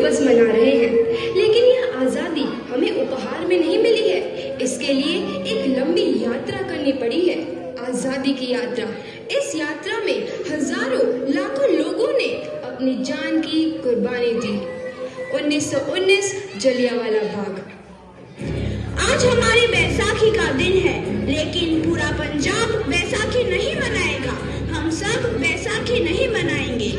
दिवस मना रहे हैं, लेकिन यह आजादी हमें उपहार में नहीं मिली है। इसके लिए एक लंबी यात्रा करनी पड़ी है, आजादी की यात्रा। इस यात्रा में हजारों लाखों लोगों ने अपनी जान की कुर्बानी दी। 1919 जलियांवाला बाग। आज हमारी बैसाखी का दिन है, लेकिन पूरा पंजाब बैसाखी नहीं मनाएगा। हम सब बैसाखी नहीं मनाएंगे।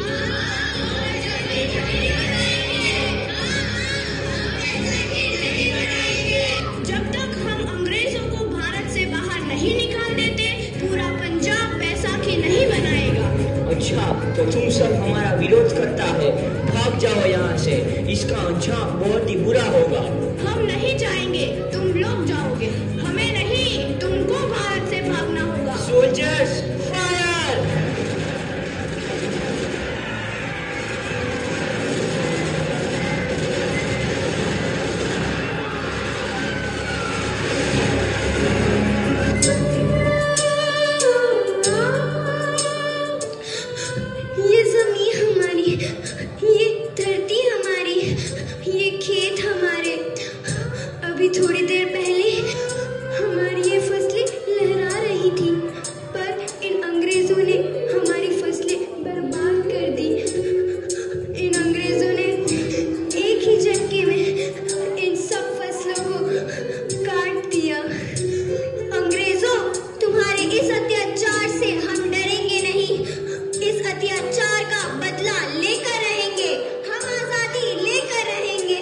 जब तक हम अंग्रेजों को भारत से बाहर नहीं निकाल देते, पूरा पंजाब बैसाखी नहीं मनाएगा। अच्छा, तो तुम सब हमारा विरोध करता है, भाग जाओ यहाँ से। इसका अंजाम बहुत ही बुरा होगा। हम नहीं जाएंगे, तुम लोग जाओगे। हमें नहीं, तुमको भारत से भागना होगा। Soldiers fire! ये जमीन हमारी, ये धरती हमारी, ये खेत हमारे। अभी थोड़ी देर पहले हमारी ये फसलें लहरा रही थी, पर इन अंग्रेजों ने हमारी फसलें बर्बाद कर दी। इन अंग्रेजों ने एक ही झटके में इन सब फसलों को काट दिया। अंग्रेजों, तुम्हारे इस अत्याचार से हम डरेंगे नहीं। इस अत्याचार का बदला लेकर रहेंगे। हम आजादी लेकर रहेंगे।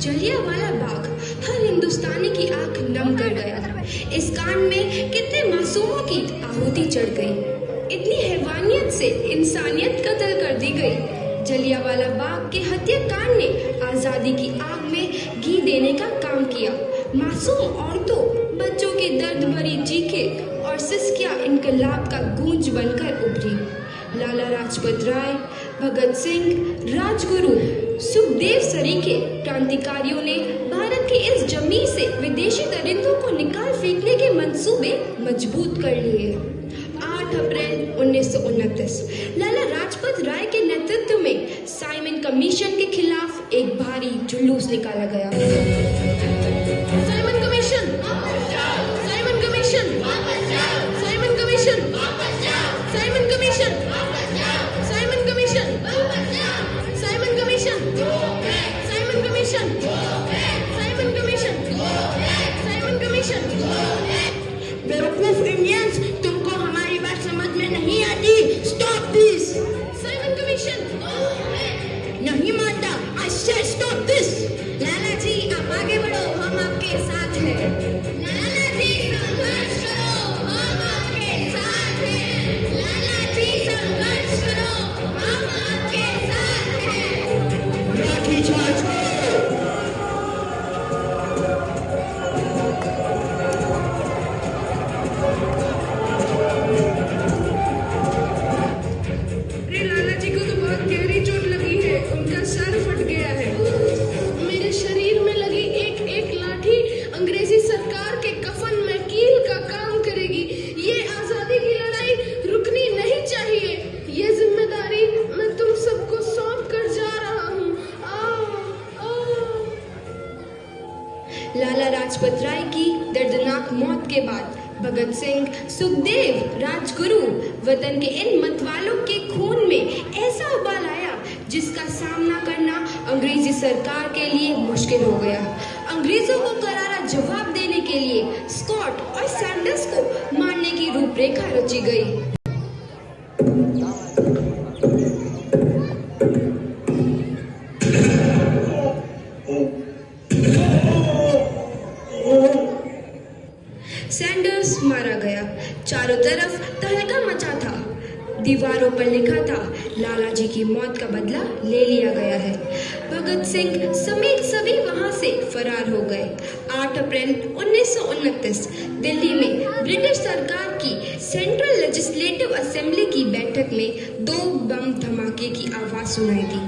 जलियांवाला बाग हर हिंदुस्तानी की आंख नम कर गया। इस कांड में कितने मासूमों की आहुति चढ़ गई। इतनी हैवानियत से इंसानियत कत्ल कर दी गई। जलियांवाला बाग के हत्याकांड ने आजादी की आग में घी देने का काम किया। मासूम औरतों, बच्चों की दर्द भरी चीखें और सिसकियां इनकलाब का गूंज बनकर उभरी। लाला लाजपत राय, भगत सिंह, राजगुरु, सुखदेव सरीखे क्रांतिकारियों ने भारत की इस जमीन से विदेशी दरिंदों को निकाल फेंकने के मंसूबे मजबूत कर लिए। 8 अप्रैल 1929 लाला लाजपत राय के नेतृत्व में साइमन कमीशन के खिलाफ एक भारी जुलूस निकाला गया। Simon commission, Simon commission, Simon commission, Simon commission, Simon commission, Simon commission, Simon commission, Simon commission, Simon commission. बेवकूफ इंडियंस, तुमको हमारी बात समझ में नहीं आती। Stop this. Simon commission. नहीं मानता। I said stop this. Lala ji, आप आगे बढ़ो, हम आपके साथ हैं। लाला जी, संघर्ष करो, हम आपके साथ हैं। लाला जी, संघर्ष करो, हम आपके साथ हैं। लाठी चार्ज करो! अरे लाला जी को तो बहुत गहरी चोट लगी है, उनका सर फट गया है। मेरे शरीर में लगी एक एक लाठी अंग्रेजी सरकार के कफन में कील का काम करेगी। ये आजादी की लड़ाई रुकनी नहीं चाहिए। ये जिम्मेदारी मैं तुम सबको सौंप कर जा रहा हूँ। लाला लाजपत राय की दर्दनाक मौत के बाद भगत सिंह, सुखदेव, राजगुरु वतन के इन मतवालों के खून में ऐसा उबाल आया जिसका सामना करना अंग्रेजी सरकार के लिए मुश्किल हो गया। अंग्रेजों को करारा जवाब देने के लिए स्कॉट और सैंडर्स को मारने की रूपरेखा रची गई। सैंडर्स मारा गया। चारों तरफ तहलका मचा था। दीवारों पर लिखा था, लाला जी की मौत का बदला ले लिया गया है। भगत सिंह समेत सभी वहां से फरार हो गए। 8 अप्रैल 1929 दिल्ली में ब्रिटिश सरकार की सेंट्रल लेजिस्लेटिव असेंबली की बैठक में 2 बम धमाके की आवाज सुनाई दी।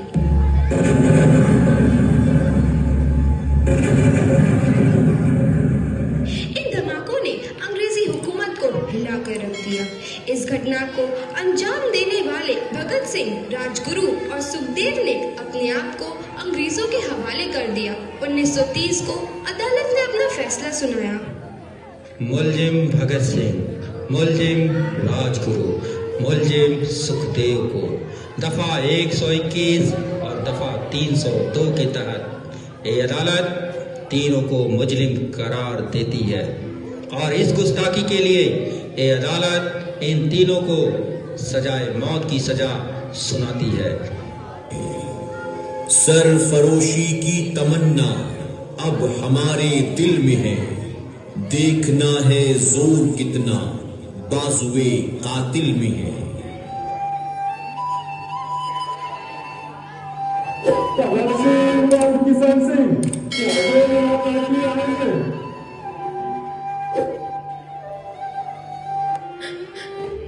इन धमाकों ने अंग्रेजी हुकूमत को हिलाकर रख दिया। इस घटना को अंजाम देने वाले भगत सिंह, राजगुरु और सुखदेव ने अपने आप को अंग्रेजों के हवाले कर दिया। 1930 को अदालत ने अपना फैसला सुनाया। मुलजिम भगत सिंह, मुलजिम राजगुरु, मुलजिम सुखदेव को दफा 121 और दफा 302 के तहत ये अदालत तीनों को मुजरिम करार देती है और इस गुस्ताखी के लिए ये अदालत इन तीनों को सजाए मौत की सजा सुनाती है। सरफरोशी की तमन्ना अब हमारे दिल में है, देखना है जोर कितना बाजुए कातिल में है।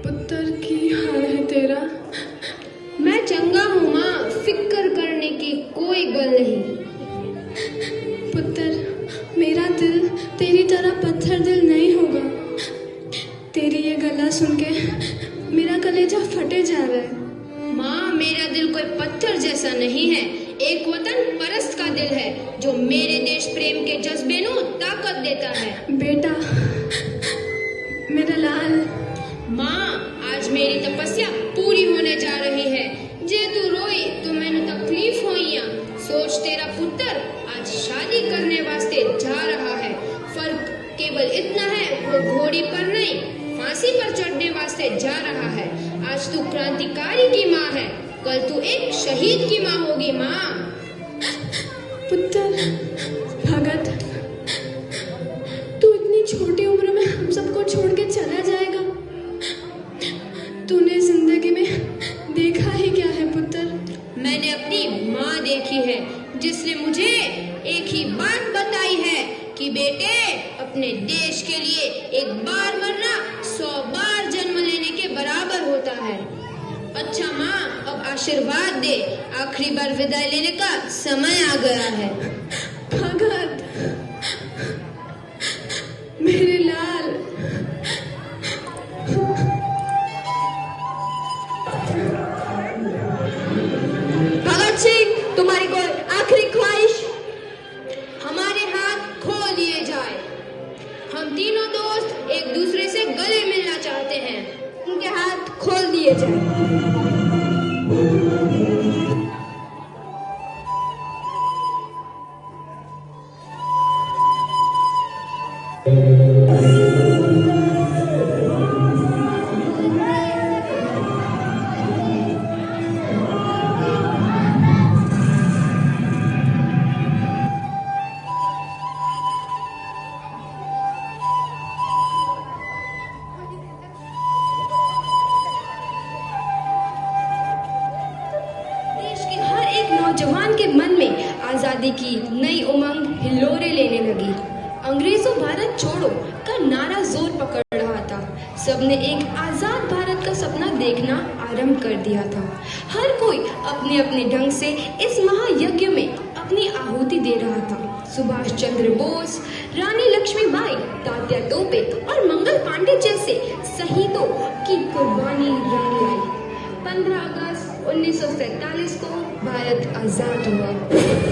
पुत्र की हाल है तेरा? मैं चंगा हूँ माँ, फिक्र करने की कोई गल नहीं। पुत्र, मेरा दिल तेरी तरह पत्थर दिल नहीं होगा। तेरी ये गला सुन के मेरा कलेजा फटे जा रहा है। माँ, मेरा दिल कोई पत्थर जैसा नहीं है, एक वतन परस्त का दिल है जो मेरे देश प्रेम के जज्बे को ताकत देता है। बेटा, मेरा लाल। माँ, आज मेरी तपस्या पूरी होने जा रही है। जे तू रोई तो मैंने तकलीफ होइया। सोच, तेरा पुत्र आज शादी करने वास्ते जा रहा है। फर्क केवल इतना है, वो घोड़ी पर नहीं फांसी पर चढ़ने वास्ते जा रहा है। आज तू क्रांतिकारी की माँ है, कल तू एक शहीद की माँ होगी। माँ, पुत्र भगत, तू इतनी छोटी उम्र में हम सबको छोड़ के चला जाएगा? तूने जिंदगी में देखा ही क्या है पुत्र? मैंने अपनी माँ देखी है जिसने मुझे एक ही बात बताई है कि बेटे, अपने देश के लिए एक बार मरना 100 बार जन्म लेने के बराबर होता है। अच्छा माँ, अब आशीर्वाद दे, आखिरी बार विदाई लेने का समय आ गया है। भगत, मेरे लाल। भगत सिंह, तुम्हारी कोई आखिरी ख्वाहिश? हमारे हाथ खोल दिए जाए। हम तीनों दोस्त एक दूसरे से गले मिलना चाहते हैं। उनके हाथ खोल दिए जाए। नौजवान के मन में आजादी की नई उमंग हिलोरे लेने लगी। अंग्रेजों भारत छोड़ो का नारा जोर पकड़ रहा था। सबने एक आजाद भारत का सपना देखना आरंभ कर दिया था। हर कोई अपने अपने ढंग से इस महायज्ञ में अपनी आहुति दे रहा था। सुभाष चंद्र बोस, रानी लक्ष्मीबाई, तात्या टोपे और मंगल पांडे जैसे शहीदों की कुर्बानी रंग लाई। 15 अगस्त 1947 को भारत आजाद हुआ।